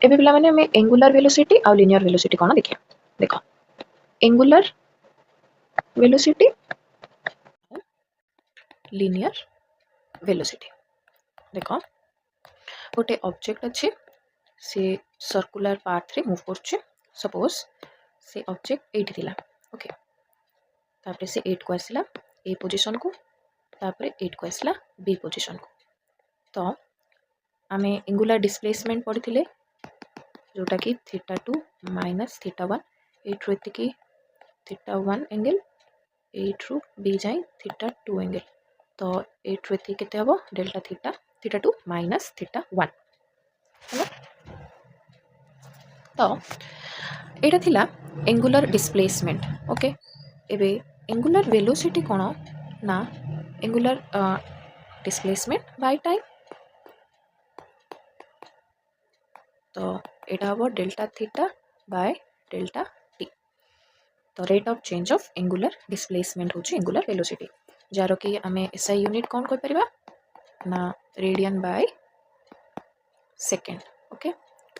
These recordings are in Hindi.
एबे पिला माने हमें एंगुलर वेलोसिटी और लिनियर वेलोसिटी कोन देखिया देखो एंगुलर वेलोसिटी लिनियर वेलोसिटी देखो गोटे ऑब्जेक्ट अच्छे से सर्कुलर पाथ रे मूव करछे सपोज से ऑब्जेक्ट 8 थिला ओके तापर से 8 को आसला ए पोजीशन को तापर 8 को आसला बी पोजीशन को तो आमे एंगुलर डिस्प्लेसमेंट पढ़िथिले जोटा कि θ2 माइनस θ1 8 रो एति θ1 एंगल 8 रो बी जाई θ2 एंगल तो 8 रो एति केते हबो डेल्टा θ2 माइनस θ1 है तो एटा थिला एंगुलर डिस्प्लेसमेंट ओके एबे एंगुलर वेलोसिटी कोन ना एंगुलर डिस्प्लेसमेंट बाय टाइम तो एटा हबो delta theta by delta T तो rate of change of angular displacement होची एंगुलर वेलोसिटी जारो कि आमे एसआई यूनिट कोन कोइ परिबा ना रेडियन बाय सेकेंड ओके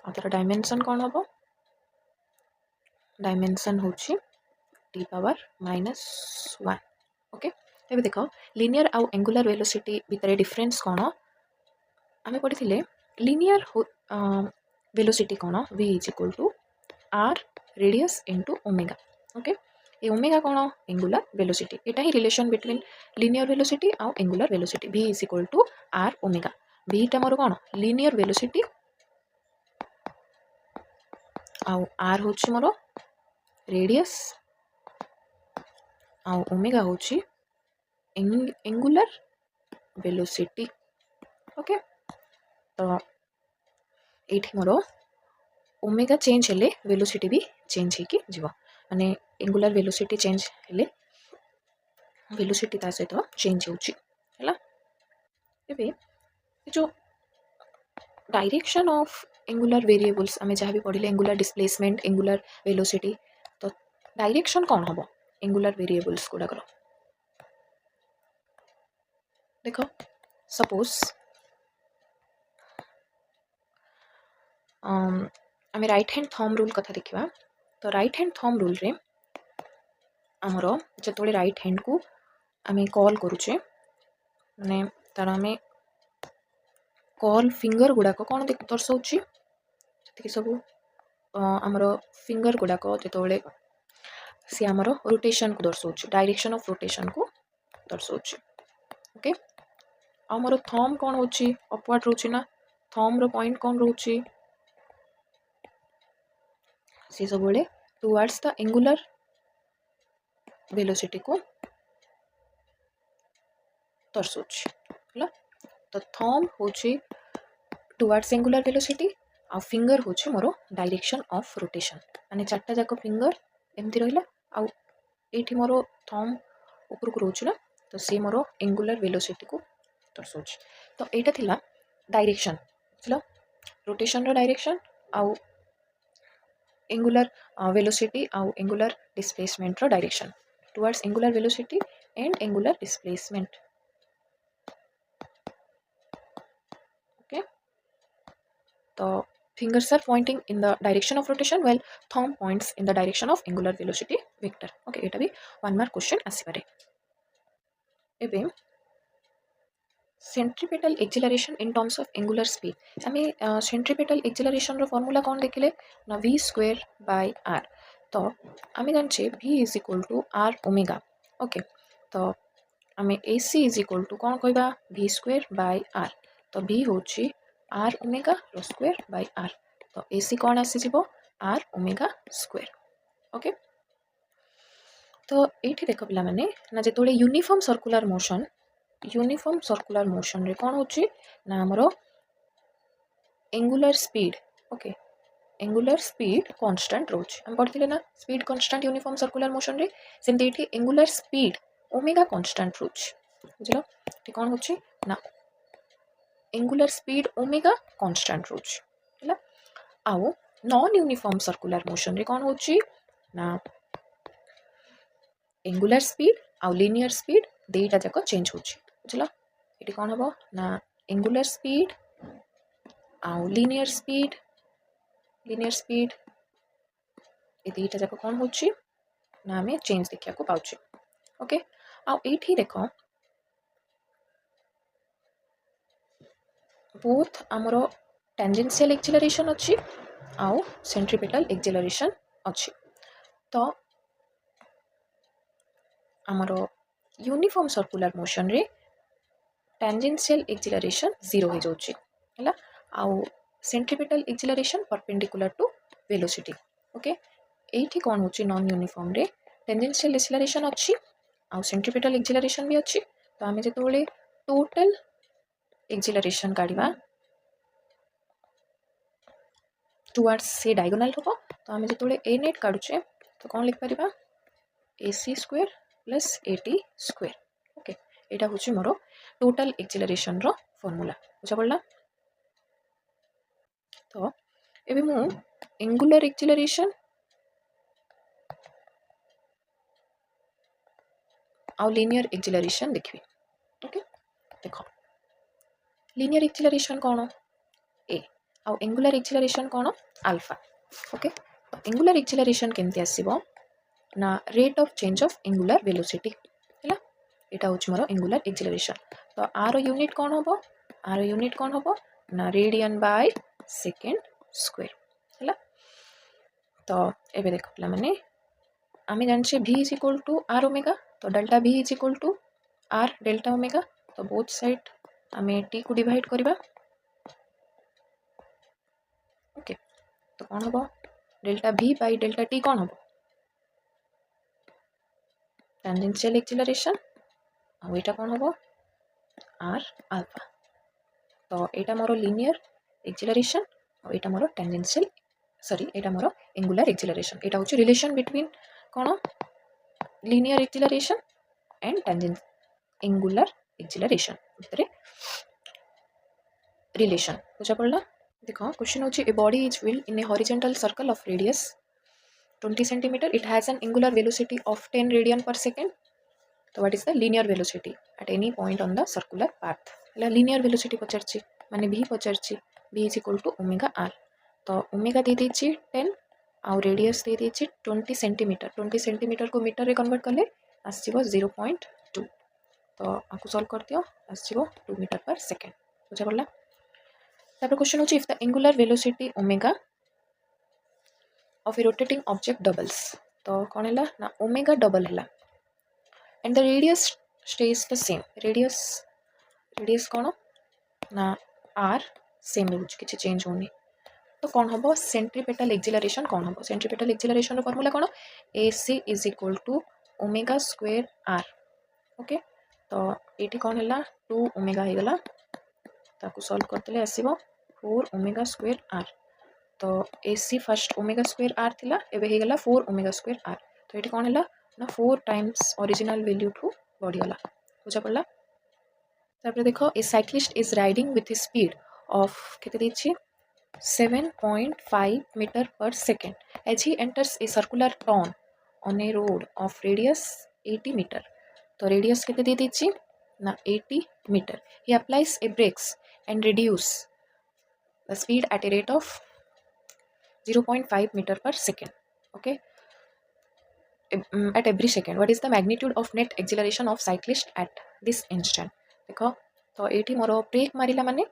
आ तर डायमेंशन कोन हबो डायमेंशन होची टी पावर -1 ओके एबे देखो लिनियर आउ एंगुलर वेलोसिटी भितरे डिफरेंस कोन आमे पढिथिले लिनियर वेलोसिटी कोन v is equal to r radius into omega okay ए ओमेगा कोन एंगुलर वेलोसिटी एटा ही रिलेशन बिटवीन लिनियर वेलोसिटी आउ angular velocity v is equal to r ओमेगा v टा मोर कोन लिनियर वेलोसिटी आउ r होची मोर रेडियस आउ ओमेगा होची एंगुलर वेलोसिटी ओके तो एठी मोर ओमेगा चेंज हेले वेलोसिटी भी चेंज हे कि जीव माने एंगुलर वेलोसिटी चेंज हेले वेलोसिटी ता सहित चेंज होची हला एबे जो डायरेक्शन ऑफ एंगुलर वेरिएबल्स आमे जहाँ भी पढ़िले एंगुलर डिस्प्लेसमेंट एंगुलर वेलोसिटी तो डायरेक्शन कौन हम एंगुलर वेरिएबल्स गुड़ाकर देख सपोज आम राइट हैंड थंब रूल कथा देखा तो राइट हैंड थंब रूल रे आमर जो राइट हैंड को आम कॉल करुचे माने तार आम कॉल फिंगर गुड़ाक कौन दर्शाऊँ सब आमर फिंगर गुड़ाक जो सी आमर रोटेशन को दर्शाऊँ डायरेक्शन ऑफ रोटेशन को दर्शाऊँ ओके आमर थंब कौन हो अपवर्ड रोचे ना थंब रो पॉइंट कौन रोचे सी सब टुवर्ड्स द एंगुलर वेलोसिटी को दर्शाऊँ तो थंब होची टुवर्ड्स एंगुलर वेलोसिटी आ फिंगर होची मोर डायरेक्शन ऑफ रोटेशन माने चारटा जाक फिंगर एमती रहिला आ एठी मोर थंब ऊपर को रोची ना तो सी मोर एंगुलर वेलोसिटी को दर्शाऊँ तो एटा थिला डायरेक्शन बुझला रोटेशन रो डायरेक्शन आउ एंगुलर वेलोसिटी आउ एंगुलर डिस्प्लेसमेंट रो direction towards angular velocity and angular displacement okay तो fingers are pointing in the direction of rotation while thumb points in the direction of angular velocity vector okay eta bhi one mark question asipare ebe centripetal acceleration in terms of angular speed ame centripetal acceleration ro formula kon देखिले ना v square by r तो आमे जानछे v is equal to r omega okay तो आमे ac is equal to कौन कहबा v square by r तो v होची r ओमेगा रो स्क्वायर बाय r तो ac कौन आसी जीवो r ओमेगा स्क्वायर ओके तो एठी देखो पिला माने ना जेतोले यूनिफॉर्म सर्कुलर मोशन रे कौन होची ना हमरो angular speed okay angular speed constant रोच हम पढ़थिले ना speed constant uniform circular motion रे सेमते एठी एंगुलर स्पीड ओमेगा कांस्टेंट रोच बुझलो एठी कौन होची ना एंगुलर स्पीड ओमेगा कांस्टेंट रोच हैला आउ नॉन यूनिफॉर्म सर्कुलर मोशन रे कौन होची ना एंगुलर स्पीड आउ लिनियर स्पीड देटा जाक चेंज होची बुझलो एठी कौन हबो ना एंगुलर स्पीड आउ लिनियर स्पीड linear speed ये दुईटा जाक कौन होची ना आम चेंज देखा को पाउचे ओके आठी देख बोथ आमर टेंजेंशियल एक्सेलरेशन अच्छी आउ सेंट्रीपिटल एक्सेलरेशन अच्छी तो आमर यूनिफॉर्म सर्कुलर मोशन रे टेंजेंशियल एक्सेलरेशन 0 हो जाउची हैला आउ centripetal acceleration perpendicular to velocity okay एठी कौन होची नॉन यूनिफॉर्म रे टेंजेंशियल एक्सेलरेशन अच्छी आउ सेंट्रीपिटल एक्सेलरेशन भी अच्छी तो आमे जेतोले टोटल एक्सेलरेशन काढिबा टुवर्ड्स से डायगोनल होबो तो आमे जेतोले ए नेट काढुचे तो कौन लिख परिबा AC square plus AT square okay एटा होची मोर टोटल एक्सेलरेशन रो फार्मूला बुझा पड़ला तो एबे मु एंगुलर एक्सेलरेशन आउ लिनियर एक्सेलरेशन देखबी ओके देखो लिनियर एक्सेलरेशन कौन ए आउ एंगुलर एक्सेलरेशन कौन अल्फा ओके एंगुलर एक्सेलरेशन केमती आसीबो ना rate of change of angular velocity हैला एटा होची मोर एंगुलर एक्सेलरेशन तो आर यूनिट कौन होबो आर यूनिट कौन होबो ना रेडियन बाय सेकेंड स्क्वायर हैला तो एबे देखो पिला माने आमे जानछे v is equal to r ओमेगा तो delta v is equal to r delta omega तो बोथ साइड आमे t को डिवाइड करबा ओके तो कौन होबो delta v by delta t कौन होबो टेंजेंशियल एक्सेलरेशन और एटा कौन होबो r अल्फा तो एटा मोर लिनियर एक्सेलरेशन और एटा मोर टेंजेंशियल सॉरी एटा मोर एंगुलर एक्सेलरेशन एटा होची रिलेशन बिटवीन कौन linear acceleration and tangent angular acceleration भितर रिलेशन बुझा पड़ला देखो क्वेश्चन होची a body is wheeled in A horizontal circle of radius 20 cm it has an angular velocity of 10 radian per second so what is the linear velocity at any point on the circular path linear velocity पचारची माने v पचारची v is equal to omega r तो ओमेगा दे दीची 10 आउ रेडियस दे दीची 20 सेंटीमीटर को मीटर रे कन्वर्ट करले आसीबो 0.2 तो आकु सॉल्व कर दियो आसीबो 2 मीटर पर सेकंड बुझा पड़ला तापर क्वेश्चन होची if the angular velocity omega of a rotating object doubles तो कौन है ना ओमेगा डबल है and the radius stays the same radius कौन ना r सेम रोज किसी चेंज होनी तो कौन हम सेंट्रीपिटल एक्सेलरेशन कौन हम सेंट्रीपिटल एक्सेलरेशन रो फार्मूला कौन AC is equal to omega square r okay तो ये कौन है 2 ओमेगा हो गला ताकू सॉल्व करते आसीबो 4 ओमेगा स्क्वायर r तो AC first omega square r थिला एबे हे गला 4 ओमेगा स्क्वायर r तो ये कौन है ना 4 टाइम्स ओरिजिनल वैल्यू ठू बढ़ी गला बुझा पड़ला तापर देखो a cyclist is riding with a speed of केते दिछि 7.5 metre per second as he enters a circular turn on a road of radius 80 metre तो रेडियस केते दे दिछि ना 80 metre he applies a brakes and reduce the speed at a rate of 0.5 meter per second okay at every second what is the magnitude of net acceleration of cyclist at this instant देखो तो एठी मोर ब्रेक मारिला माने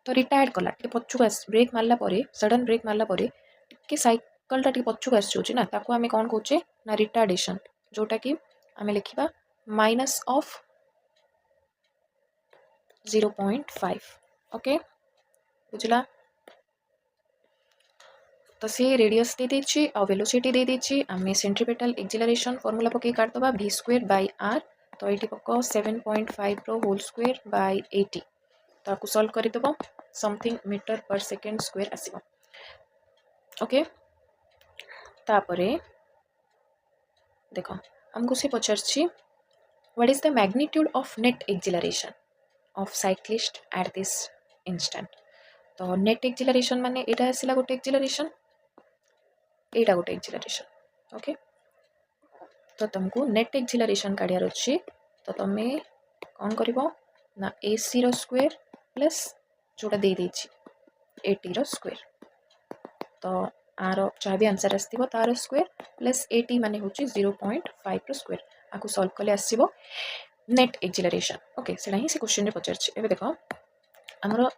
तो रिटायर्ड कला टे पछुक आस ब्रेक मारला परे सडन ब्रेक मारला परे टिके साइकल टा टिके पछुक आस जोची ना ताको हमें कोन कहूचे ना रिटार्डेशन जोटा कि हमें लिखिबा माइनस ऑफ 0.5 ओके बुझला तो सी रेडियस दे दीची और वेलोसिटी दे दीची आम सेंट्रीपिटल एक्सेलरेशन फॉर्मूला पकई काटदबा v स्क्वायर बाय r तो ये पक 7.5 रो होल स्क्वायर बाय 80 तो आपको सॉल्व कर देबो something metre per second square आसीबो ओके तापरे देखो हमको से पचारछि what is the magnitude of net acceleration of cyclist at this instant तो नेट एक्सेलरेशन माने एटा आसीला गोटे एक्सेलरेशन एटा गोटे एक्सेलरेशन ओके तो तुमको नेट एक्सेलरेशन काढियार अछि तो तमे कोन करिवो ना AC रो स्क्वायर प्लस जोटा दे देछि 80 रो स्क्वायर तो आर जहाँ भी आंसर आसो तार स्क्वेयर प्लस एटी मान हूँ 0.5 स्क्वेयर आपको सॉल्व कले आसो नेट एक्सिलरेशन ओके से ही से क्वेश्चन पचार देख आमर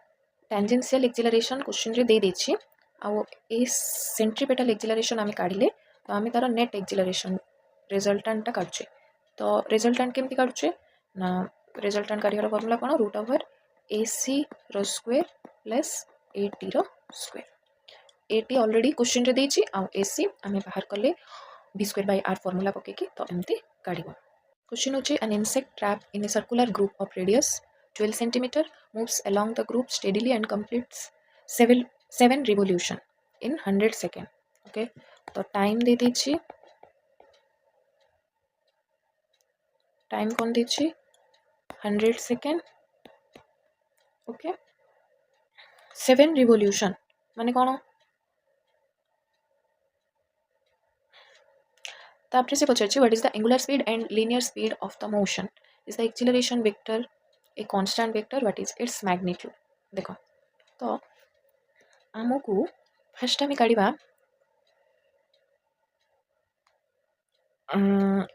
टेंजेंशियल एक्सिलरेशन क्वेश्चन रे दे देछि आउ ए सेंट्रीपेटल एक्सिलरेशन आम काढ़ले तो आम तार नेट एक्सिलरेशन रिजल्टांट काढ़ुचे तो रिजल्टांट केमती काढ़ुचे ना रिजल्टांट काढ़ियार फॉर्मूला कौन रूट ओवर AC रो स्क्वेयर प्लस AT रो स्क्वेयर AT ऑलरेडी क्वेश्चन रे देछि आउ AC आम बाहर कले b square by r formula पकेकी तो एमती काढ़िबो क्वेश्चन होछि an insect trap in a circular groove of radius 12 centimeter moves along the group steadily and completes seven revolution in 100 second okay तो टाइम दे दीजिए टाइम कौन दीजिए 100 सेकेंड ओके 7 रिवोल्यूशन माने कौन तापर से पचार what is the angular speed and linear speed of the motion is the acceleration vector a constant vector what is its magnitude देखो तो आमको फर्स्ट आम काढ़ा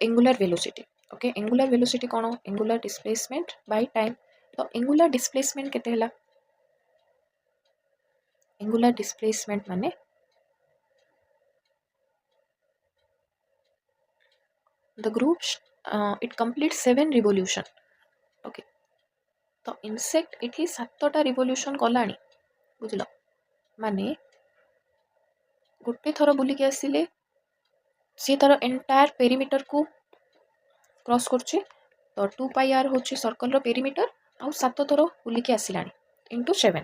angular velocity okay angular velocity कौन एंगुलर डिस्प्लेसमेंट बाय टाइम तो एंगुलर डिस्प्लेसमेंट केते हला एंगुलर डिस्प्लेसमेंट माने the group it completes 7 revolution okay तो insect इठी 7टा रिवोल्यूशन कलानी बुझलो माने गोटे थर बुली के आसिले सी तार एंटायर पेरीमीटर को क्रॉस करछि तो 2 पाई आर होछि सर्कल रो पेरीमीटर आउ 7 थर बुली के आसिलानी इनटू 7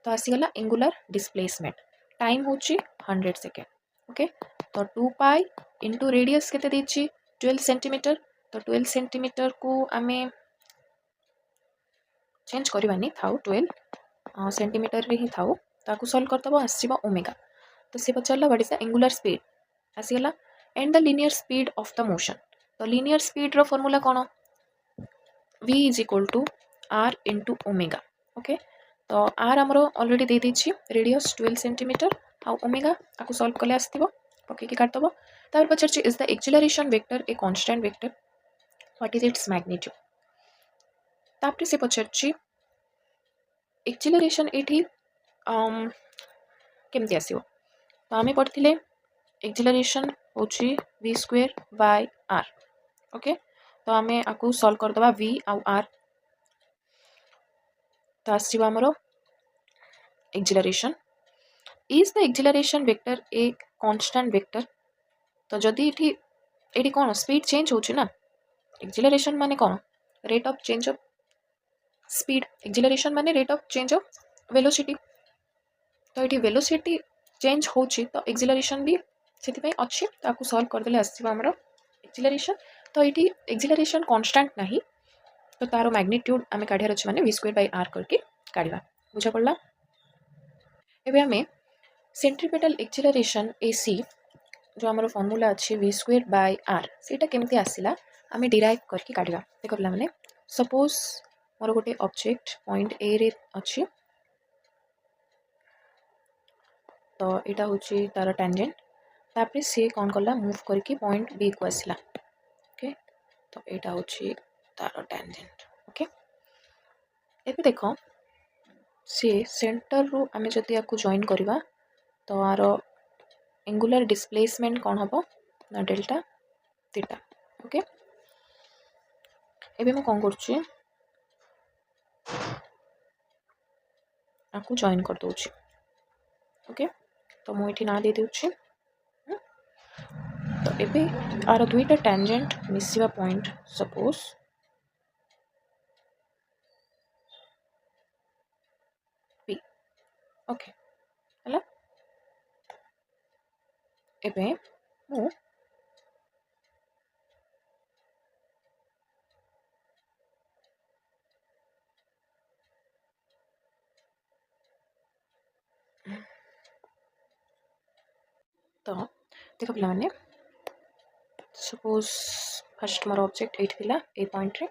तो आसीगला एंगुलर डिस्प्लेसमेंट टाइम होछि 100 सेकेंड ओके तो 2 पाई इंटू रेडियस केते देछि 12 सेंटीमीटर तो 12 सेंटीमीटर को आमे चेंज करवानी थाउ 12 सेंटीमीटर रे ही थाउ ताकू सॉल्व करतबो आसीबो ओमेगा तो से पचारला what is the angular speed आसीगला and the linear speed of the motion तो लीनियर स्पीड रो फार्मूला कोन v is equal to r into omega okay तो r हमरो ऑलरेडी दे देछि रेडियस 12 सेंटीमीटर आ ओमेगा आकु सॉल्व कले आस्तिबो ओके की काटतबो तार पचारछि is the acceleration vector a constant vector what is its magnitude तापर से पचारछि एक्सिलरेशन एठी केमती आसीबो तो आमे पढ़थिले एक्सिलरेशन होछि v square by r okay तो आमे आकु सॉल्व कर दबा v आउ r तो आसीबो हमरो acceleration is the acceleration vector a constant vector तो जदि एठी कोन स्पीड चेंज होछि ना एक्सिलरेशन माने कोन rate of change of speed acceleration माने rate of change of velocity तो ये वेलोसिटी चेंज होछि तो एक्सिलरेशन भी से अच्छी तो आपको सॉल्व करदे आसो आमर एक्सिलरेशन तो ये एक्सिलरेशन कांस्टेंट नहीं तो तार मैग्नीट्यूड आम काढ़ार अच्छे मैंने v स्क्वायर बाय r करके काढ़ा बुझा पड़ा एवं आम सेंट्रीपेटल एक्सिलरेशन AC जो आमर फॉर्मूला अच्छी v स्क्वायर बाय r सेटा केमती आसला आम डिराइव करके काढ़ा देख पे मैंने सपोज मोर गोटे ऑब्जेक्ट पॉइंट ए रे अच्छी तो यहाँ हूँ तार टेंजेंट तापर सी कौन कला मूव करके पॉइंट बी को आसला ओके तो यहाँ हूँ तार टेंजेंट ओके एबे देख सी सेंटर रू आम जदि आपको जॉइन करवा तो आर एंगुलर डिस्प्लेसमेंट कौन हम ना डेल्टा थीटा ओके एबे मैं कौन करुच्ची आपको जॉइन कर दूची ओके तो मुझे ना दे दूची तो एबे आर दुईटा टेंजेंट मिसिवा पॉइंट सपोज पी ओके हला एबे मु तो देख पे मैंने सपोज फर्स्ट मोर ऑब्जेक्ट एट थिला ए पॉइंट रे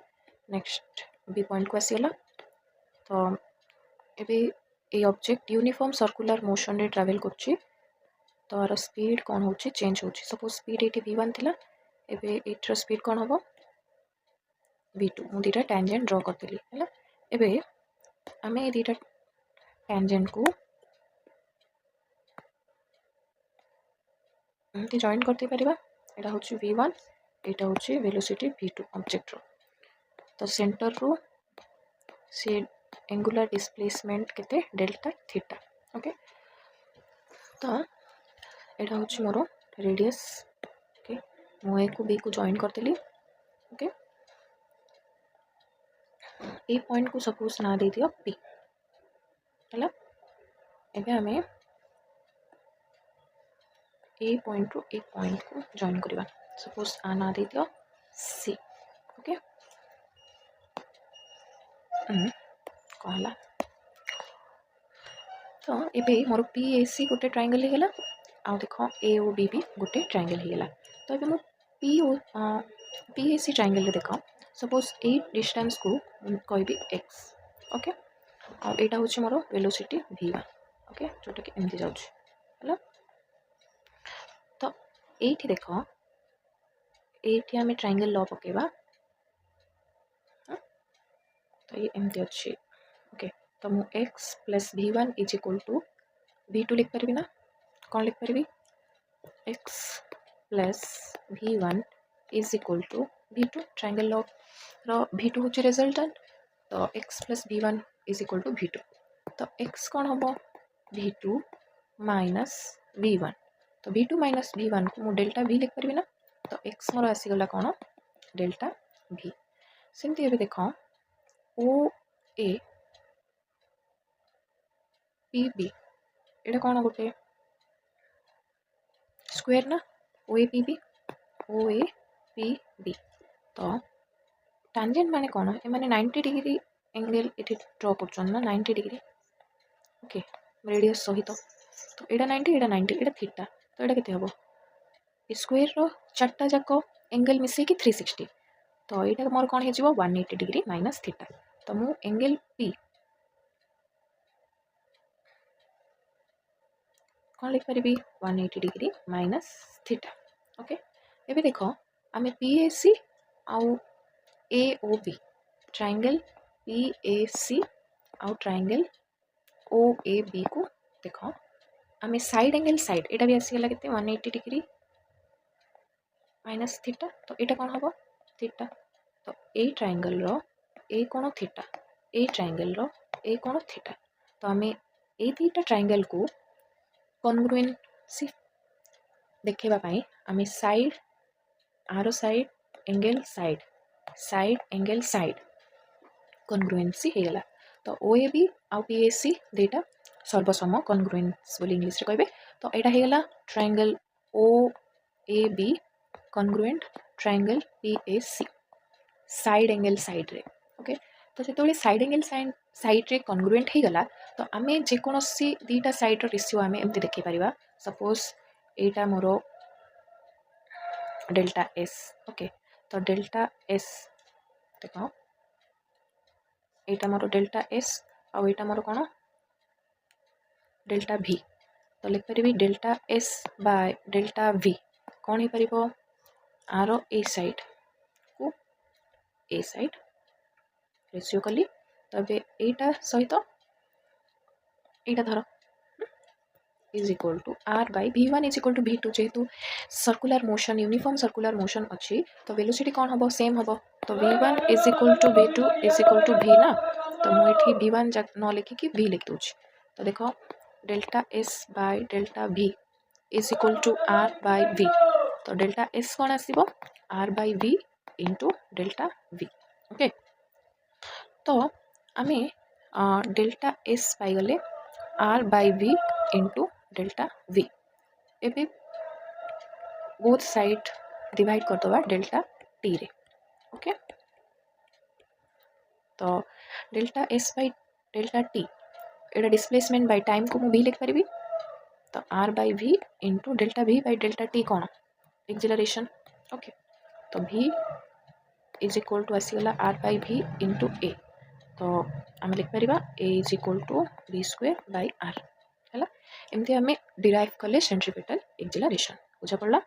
नेक्स्ट बी पॉइंट को आसीगला तो एबे ए ऑब्जेक्ट यूनिफॉर्म सर्कुलर मोशन रे ट्रैवल करछि तो यार स्पीड कौन हो चेंज हो सपोज स्पीड ये v1 थिला एबे एटर स्पीड कौन हम v2 मु दीटा टैंजेंट ड्रॉ करदेली है एबे आम ये दीटा टैंजेंट को एमती जॉइन करते पारिबा एटा होची v1 एटा होची वेलोसिटी v2 ऑब्जेक्ट रो तो सेंटर रो से एंगुलर डिस्प्लेसमेंट केते डेल्टा थीटा ओके तो एटा होची मोर रेडियस ओके मु ए को बी को जॉइन करदेली ओके ए पॉइंट को सपोज ना दे दियो पी है एबे हमें ए पॉइंट रो ए पॉइंट को जॉइन करवा सपोज आ ना दे दियो सी ओके कहला तो एबे मोर पी ए सी गोटे ट्रायंगल होगला आ देख ए ओ बी भी गोटे ट्रायंगल होगला तो ये मो पी ए सी ट्रायंगल देख सपोज ए डिस्टेंस को कहबी एक्स ओके आ एटा होची मोर वेलोसिटी v1 ओके जोटा कि एमती जाउछ हला तो एठी देख एठी हमें ट्रायंगल लॉ पकेबा तो ये एमती अच्छी ओके तो मु x plus v1 is equal to v2 लिख पारि ना कौन लिख पारि x plus v1 is equal to v2 triangle law रो v2 होची रिजल्टेंट तो x plus v1 is equal to v2 तो x कौन हम v2 माइनस v1 तो v2 माइनस v1 को मु डेल्टा v लिख पारि ना तो x मोर आसीगला कौन डेल्टा v सेमती एबे देख ओ ए पी बी एटा कौन गोटे स्क्वायर ना ओ ए पी बी तो टैंजेंट माने कौन ए माने 90 डिग्री एंगल इथे ड्रॉ करछन ना 90 डिग्री ओके रेडियस सहित तो एटा 90 एटा 90 एटा थीटा तो एटा केते हबो स्क्वायर रो चारटा जाको एंगल मिसे कि 360 तो एटा मोर कौन हे जिवो 180 डिग्री माइनस थीटा तो मु एंगल पी कौन लिख पारि 180 डिग्री माइनस थीटा ओके एबे देखो आमे पीएसी आउ एओबी ट्रायंगल पीएसी आउ ट्रायंगल ओएबी को देखो आमे साइड एंगल साइड एटा भी आसी गला केते 180 डिग्री माइनस थीटा तो एटा कौन हबो थीटा तो ए ट्रायंगल रो ए कोण थीटा ए ट्रायंगल रो ए कोण थीटा तो आमे ए थीटा ट्रायंगल को कॉन्ग्रुएंसी देखा आम साइड आर साइड एंगल साइड कॉन्ग्रुएंसी होगला तो ओएबी आउ पीएसी दुईटा सर्वसम कॉन्ग्रुएंस बोली इंग्लिश रे कहबे तो एटा होगला triangle O A B congruent triangle PSC side angle side रे ओके तो जो साइड एंगल साइड रे कॉन्ग्रुएंट होगला तो आम जेकोसी दुईटा साइड रेशियो आम एमती देखी पारिबा सपोज एटा मोर डेल्टा एस ओके तो डेल्टा एस देख एटा मोर डेल्टा एस आउ एटा मोर कौन डेल्टा भी तो लिख पारि डेल्टा एस बाय डेल्टा भी कौन हो पार आर ए साइड को ए साइड रेशियो कली तो एटा सहित एटा धर is equal to R by v1 is equal to v2 जेहेतु circular motion uniform circular motion अच्छी तो वेलोसिटी कौन हम सेम हम तो v1 is equal to v2 is equal to v ना तो मुझे v1 न लिखिकी v लिख दूची तो देख delta S by delta v is equal to R by v तो डेल्टा एस कौन आसो R by v into delta v okay तो आम डेल्टा एस पाइगले R by v into delta v एबे बोथ साइड डिवाइड कर दवा डेल्टा टी रे ओके तो delta S by delta T एटा डिस्प्लेसमेंट बाय टाइम को मुझे लिख पारि तो R by v into delta v by delta T कौन एक्सिलरेशन ओके तो v इज इक्वल टू आसीगला R by v into A तो आम लिख पार A is equal to v square by R है एमती आम डिराइव कले सेंट्रिपिटल एक्सिलरेशन बुझा पड़ा।